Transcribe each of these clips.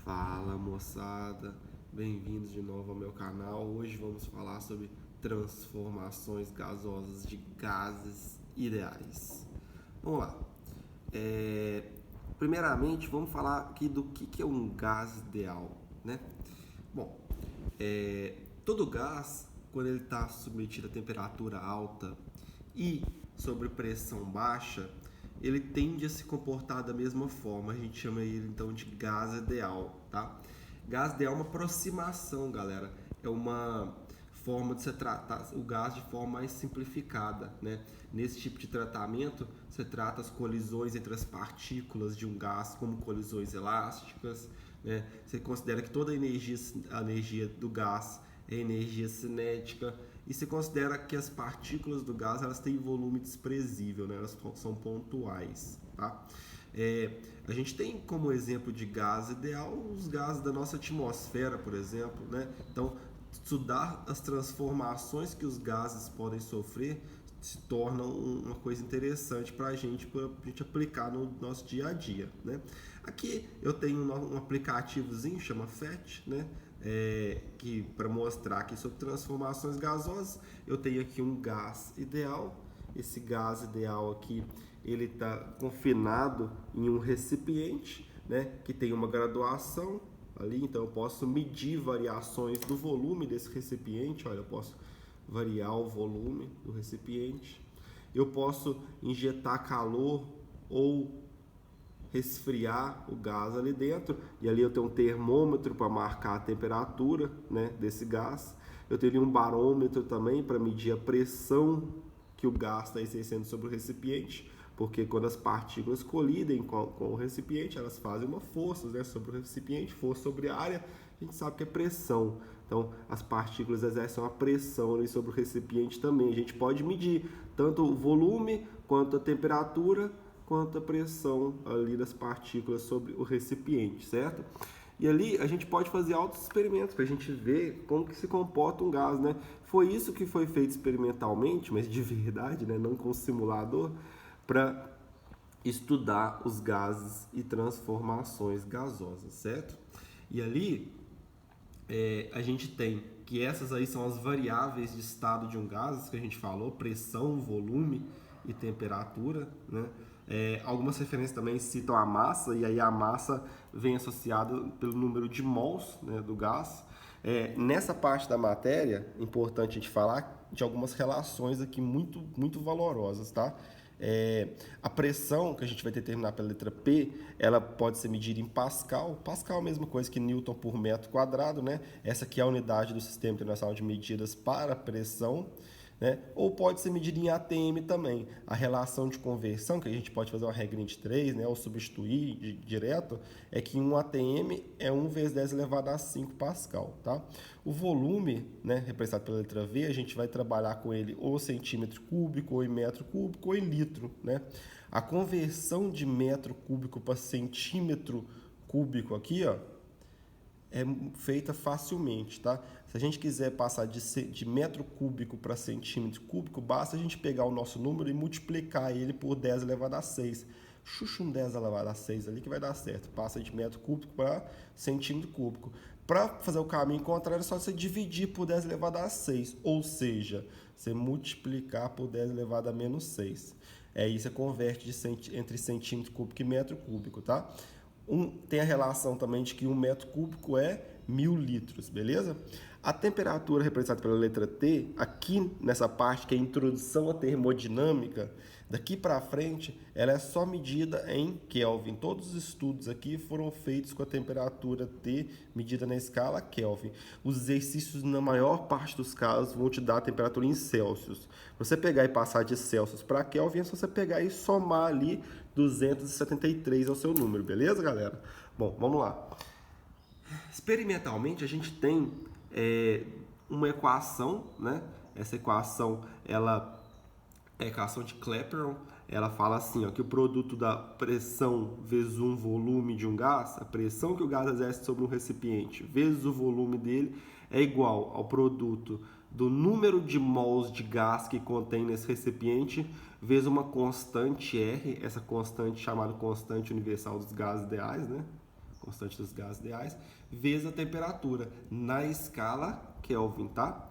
Fala moçada, bem-vindos de novo ao meu canal. Hoje vamos falar sobre transformações gasosas de gases ideais. Vamos lá. Primeiramente, vamos falar aqui do que é um gás ideal, né? Bom, todo gás, quando ele está submetido a temperatura alta e sobre pressão baixa, ele tende a se comportar da mesma forma. A gente chama ele então de gás ideal, tá? Gás ideal é uma aproximação, galera. É uma forma de você tratar o gás de forma mais simplificada, né? Nesse tipo de tratamento, você trata as colisões entre as partículas de um gás como colisões elásticas, né? Você considera que toda a energia do gás é energia cinética e se considera que as partículas do gás elas têm volume desprezível, né? Elas são pontuais, tá? A gente tem como exemplo de gás ideal os gases da nossa atmosfera, por exemplo, né? Então, estudar as transformações que os gases podem sofrer se torna uma coisa interessante para a gente aplicar no nosso dia a dia, né? Aqui eu tenho um aplicativozinho chama FET, né? Que para mostrar aqui sobre transformações gasosas, eu tenho aqui um gás ideal. Esse gás ideal aqui ele está confinado em um recipiente, né? Que tem uma graduação ali, então eu posso medir variações do volume desse recipiente. Olha, eu posso variar o volume do recipiente. Eu posso injetar calor ou resfriar o gás ali dentro, e ali eu tenho um termômetro para marcar a temperatura, né, desse gás. Eu teria um barômetro também para medir a pressão que o gás está exercendo sobre o recipiente, porque quando as partículas colidem com o recipiente, elas fazem uma força, né, sobre o recipiente, força sobre a área, a gente sabe que é pressão. Então, as partículas exercem uma pressão ali sobre o recipiente também. A gente pode medir tanto o volume quanto a temperatura, quanto a pressão ali das partículas sobre o recipiente, certo? E ali a gente pode fazer altos experimentos para a gente ver como que se comporta um gás, né? Foi isso que foi feito experimentalmente, mas de verdade, né? Não com simulador, para estudar os gases e transformações gasosas, certo? E ali a gente tem que essas aí são as variáveis de estado de um gás que a gente falou, pressão, volume e temperatura, né? Algumas referências também citam a massa, e aí a massa vem associada pelo número de mols, né, do gás. Nessa parte da matéria, importante a gente falar de algumas relações aqui muito valorosas, tá? A pressão que a gente vai determinar pela letra P, ela pode ser medida em Pascal. Pascal é a mesma coisa que Newton por metro quadrado, né? Essa aqui é a unidade do Sistema Internacional de Medidas para pressão, né? Ou pode ser medida em ATM também. A relação de conversão, que a gente pode fazer uma regrinha de 3, né? Ou substituir direto, é que um ATM é 1 vezes 10 elevado a 5 Pascal, tá? O volume, né, representado pela letra V, a gente vai trabalhar com ele ou centímetro cúbico, ou em metro cúbico, ou em litro, né? A conversão de metro cúbico para centímetro cúbico aqui, ó, é feita facilmente, tá? Se a gente quiser passar de metro cúbico para centímetro cúbico, basta a gente pegar o nosso número e multiplicar ele por 10 elevado a 6. Xuxa um 10 elevado a 6 ali que vai dar certo. Passa de metro cúbico para centímetro cúbico. Para fazer o caminho contrário, é só você dividir por 10 elevado a 6. Ou seja, você multiplicar por 10 elevado a menos 6. Aí você converte entre centímetro cúbico e metro cúbico, tá? Tem a relação também de que 1 metro cúbico é 1000 litros, beleza? A temperatura representada pela letra T, aqui nessa parte que é a introdução à termodinâmica, daqui para frente, ela é só medida em Kelvin. Todos os estudos aqui foram feitos com a temperatura T medida na escala Kelvin. Os exercícios, na maior parte dos casos, vão te dar a temperatura em Celsius. Você pegar e passar de Celsius para Kelvin, é só você pegar e somar ali 273 é o seu número, beleza, galera? Bom, vamos lá. Experimentalmente, a gente tem uma equação, né? Essa equação, ela é a equação de Clapeyron. Ela fala assim, ó, que o produto da pressão vezes um volume de um gás, a pressão que o gás exerce sobre um recipiente vezes o volume dele, é igual ao produto do número de mols de gás que contém nesse recipiente vezes uma constante R, essa constante chamada constante universal dos gases ideais, né? constante dos gases ideais, vezes a temperatura, na escala Kelvin, tá?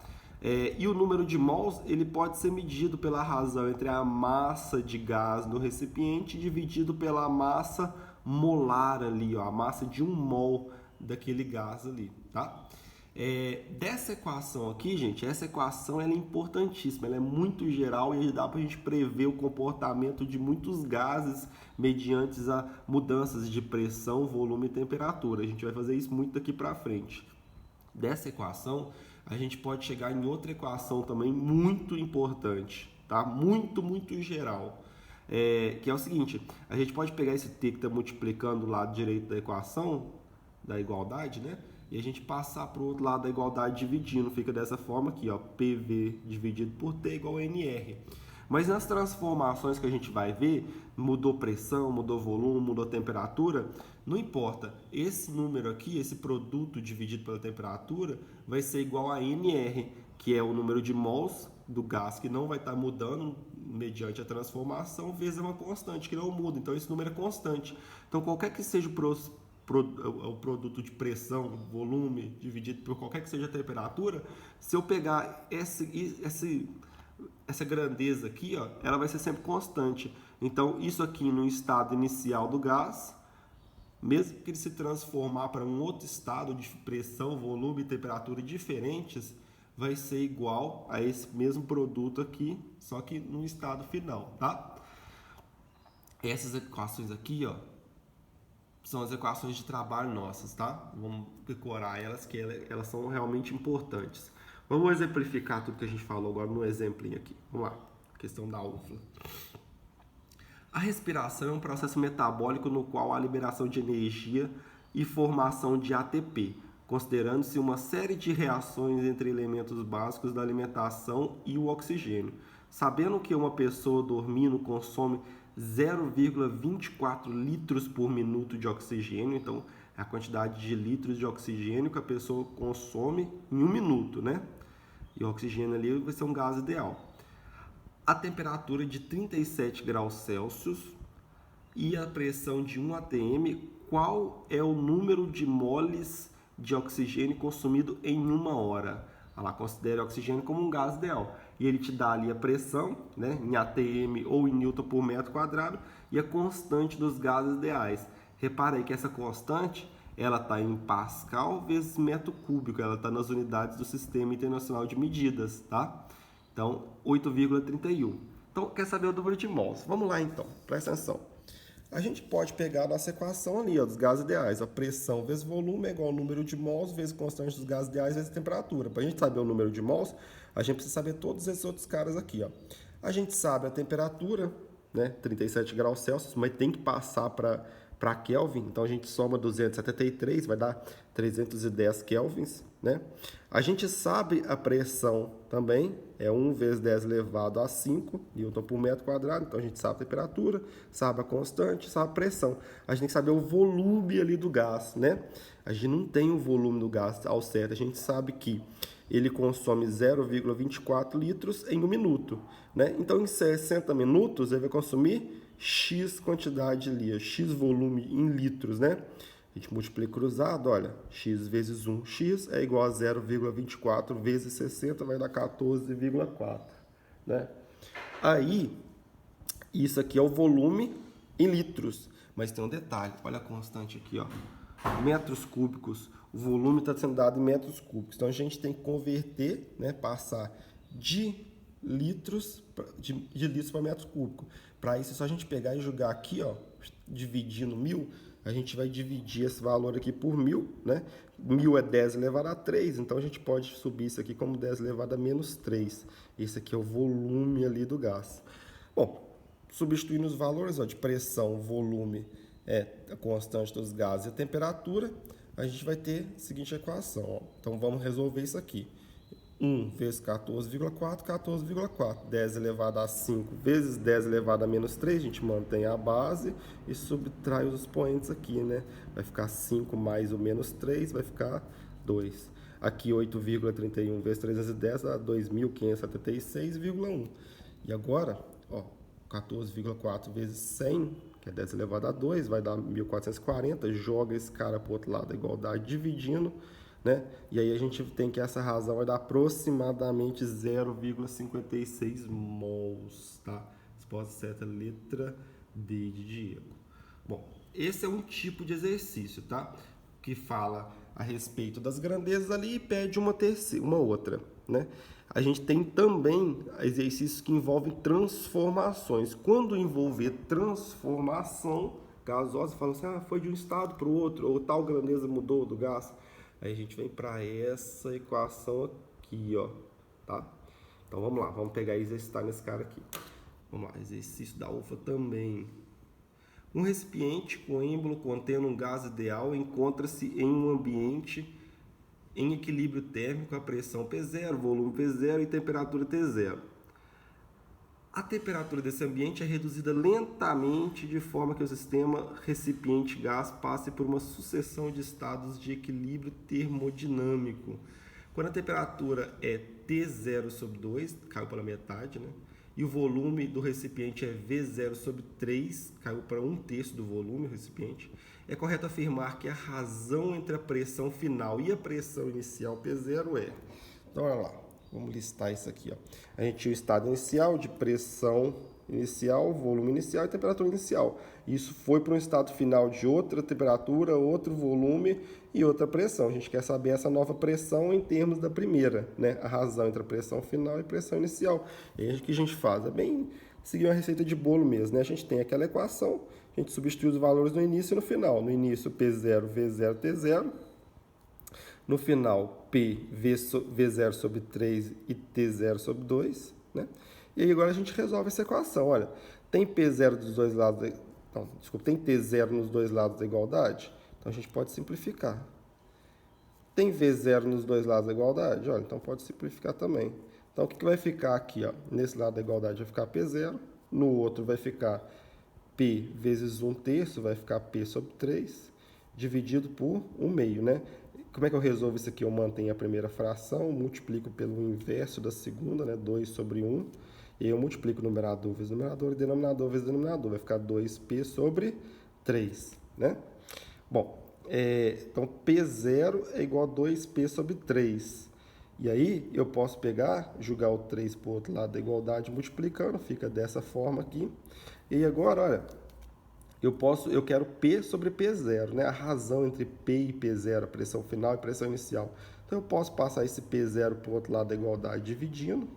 E o número de mols, ele pode ser medido pela razão entre a massa de gás no recipiente dividido pela massa molar ali, ó, a massa de 1 mol daquele gás ali, tá? Dessa equação aqui, gente, essa equação ela é importantíssima, ela é muito geral e dá para a gente prever o comportamento de muitos gases mediante a mudanças de pressão, volume e temperatura. A gente vai fazer isso muito daqui para frente. Dessa equação, a gente pode chegar em outra equação também muito importante, tá? Muito, muito geral. Que é o seguinte, a gente pode pegar esse t que está multiplicando o lado direito da equação, da igualdade, né? E a gente passar para o outro lado da igualdade dividindo. Fica dessa forma aqui, ó, PV dividido por T igual a NR. Mas nas transformações que a gente vai ver, mudou pressão, mudou volume, mudou temperatura, não importa. Esse número aqui, esse produto dividido pela temperatura, vai ser igual a NR, que é o número de mols do gás que não vai estar mudando mediante a transformação, vezes uma constante que não muda. Então esse número é constante. Então qualquer que seja o produto de pressão, volume, dividido por qualquer que seja a temperatura, se eu pegar essa grandeza aqui, ó, ela vai ser sempre constante. Então, isso aqui no estado inicial do gás, mesmo que ele se transformar para um outro estado de pressão, volume e temperatura diferentes, vai ser igual a esse mesmo produto aqui, só que no estado final, tá? Essas equações aqui, ó, são as equações de trabalho nossas, tá? Vamos decorar elas, que elas são realmente importantes. Vamos exemplificar tudo que a gente falou agora num exemplinho aqui. Vamos lá, questão da UFLA. A respiração é um processo metabólico no qual há liberação de energia e formação de ATP, considerando-se uma série de reações entre elementos básicos da alimentação e o oxigênio. Sabendo que uma pessoa dormindo consome 0,24 litros por minuto de oxigênio, então é a quantidade de litros de oxigênio que a pessoa consome em 1 minuto, né? E o oxigênio ali vai ser um gás ideal. A temperatura de 37 graus Celsius e a pressão de 1 atm, qual é o número de moles de oxigênio consumido em 1 hora? Ela considera o oxigênio como um gás ideal. E ele te dá ali a pressão, né, em atm ou em newton por metro quadrado, e a constante dos gases ideais. Repara aí que essa constante, ela está em Pascal vezes metro cúbico, ela está nas unidades do Sistema Internacional de Medidas, tá? Então, 8,31. Então, quer saber o número de mols? Vamos lá então, presta atenção. A gente pode pegar a nossa equação ali, ó, dos gases ideais. A pressão vezes volume é igual ao número de mols vezes constante dos gases ideais vezes temperatura. Para a gente saber o número de mols, a gente precisa saber todos esses outros caras aqui, ó. A gente sabe a temperatura, né, 37 graus Celsius, mas tem que passar para Kelvin. Então, a gente soma 273, vai dar 310 kelvins, né? A gente sabe a pressão também, é 1 vezes 10 elevado a 5 newton por metro quadrado. Então, a gente sabe a temperatura, sabe a constante, sabe a pressão. A gente tem que saber o volume ali do gás, né? A gente não tem o volume do gás ao certo. A gente sabe que ele consome 0,24 litros em 1 minuto, né? Então, em 60 minutos, ele vai consumir X quantidade ali, X volume em litros, né? A gente multiplica cruzado, olha, X vezes 1, X é igual a 0,24 vezes 60, vai dar 14,4, né? Aí, isso aqui é o volume em litros, mas tem um detalhe, olha a constante aqui, ó, metros cúbicos, o volume está sendo dado em metros cúbicos, então a gente tem que converter, né, passar de litros para metros cúbicos. Para isso, é só a gente pegar e jogar aqui, ó, dividir no 1000, a gente vai dividir esse valor aqui por 1000, né? 1000 é 10 elevado a 3, então a gente pode subir isso aqui como 10 elevado a menos 3. Esse aqui é o volume ali do gás. Bom, substituindo os valores, ó, de pressão, volume, a constante dos gases e a temperatura, a gente vai ter a seguinte equação, ó. Então vamos resolver isso aqui. 1 vezes 14,4, 14,4. 10 elevado a 5 vezes 10 elevado a menos 3, a gente mantém a base e subtrai os expoentes aqui, né? Vai ficar 5 mais o menos 3, vai ficar 2. Aqui 8,31 vezes 310 dá 2.576,1. E agora, ó, 14,4 vezes 100, que é 10 elevado a 2, vai dar 1440, joga esse cara para o outro lado da igualdade, dividindo, né? E aí a gente tem que essa razão vai dar aproximadamente 0,56 mols, tá? Resposta certa, letra D de Diego. Bom, esse é um tipo de exercício, tá? Que fala a respeito das grandezas ali e pede uma outra, né? A gente tem também exercícios que envolvem transformações. Quando envolver transformação, gasosa, fala assim, foi de um estado para o outro, ou tal grandeza mudou do gás. Aí a gente vem para essa equação aqui, ó, tá? Então vamos lá, vamos pegar e exercitar nesse cara aqui. Vamos lá, exercício da UFA também. Um recipiente com êmbolo contendo um gás ideal encontra-se em um ambiente em equilíbrio térmico a pressão P0, volume P0 e temperatura T0. A temperatura desse ambiente é reduzida lentamente de forma que o sistema recipiente-gás passe por uma sucessão de estados de equilíbrio termodinâmico. Quando a temperatura é T0 sobre 2, caiu pela metade, né? E o volume do recipiente é V0 sobre 3, caiu para 1/3 do volume do recipiente, é correto afirmar que a razão entre a pressão final e a pressão inicial P0 é... Então, olha lá, vamos listar isso aqui, ó. A gente tinha o estado inicial de pressão inicial, volume inicial e temperatura inicial. Isso foi para um estado final de outra temperatura, outro volume e outra pressão. A gente quer saber essa nova pressão em termos da primeira, né? A razão entre a pressão final e a pressão inicial. E aí o que a gente faz? É bem seguir uma receita de bolo mesmo, né? A gente tem aquela equação, a gente substitui os valores no início e no final. No início, P0, V0, T0. No final, P, V0 sobre 3 e T0 sobre 2, né? E aí agora a gente resolve essa equação. Olha, tem P0 dos dois lados... Não, desculpa, tem T0 nos dois lados da igualdade? Então a gente pode simplificar. Tem V0 nos dois lados da igualdade? Olha, então pode simplificar também. Então o que vai ficar aqui? Ó? Nesse lado da igualdade vai ficar P0, no outro vai ficar P vezes 1/3, vai ficar P sobre 3, dividido por 1/2, né? Como é que eu resolvo isso aqui? Eu mantenho a primeira fração, multiplico pelo inverso da segunda, né? 2 sobre 1. E eu multiplico numerador vezes numerador e denominador vezes denominador. Vai ficar 2P sobre 3, né? Bom, então P0 é igual a 2P sobre 3. E aí eu posso pegar, jogar o 3 para o outro lado da igualdade multiplicando, fica dessa forma aqui. E agora, olha, eu quero P sobre P0, né? A razão entre P e P0, a pressão final e pressão inicial. Então eu posso passar esse P0 para o outro lado da igualdade dividindo.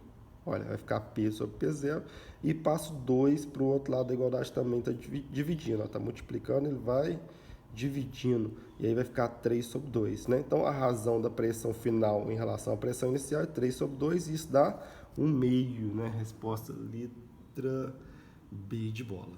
Olha, vai ficar P sobre P0 e passo 2 para o outro lado da igualdade também, está dividindo, está multiplicando, ele vai dividindo, e aí vai ficar 3 sobre 2, né? Então, a razão da pressão final em relação à pressão inicial é 3 sobre 2, e isso dá 1/2, né? Resposta letra B de bola.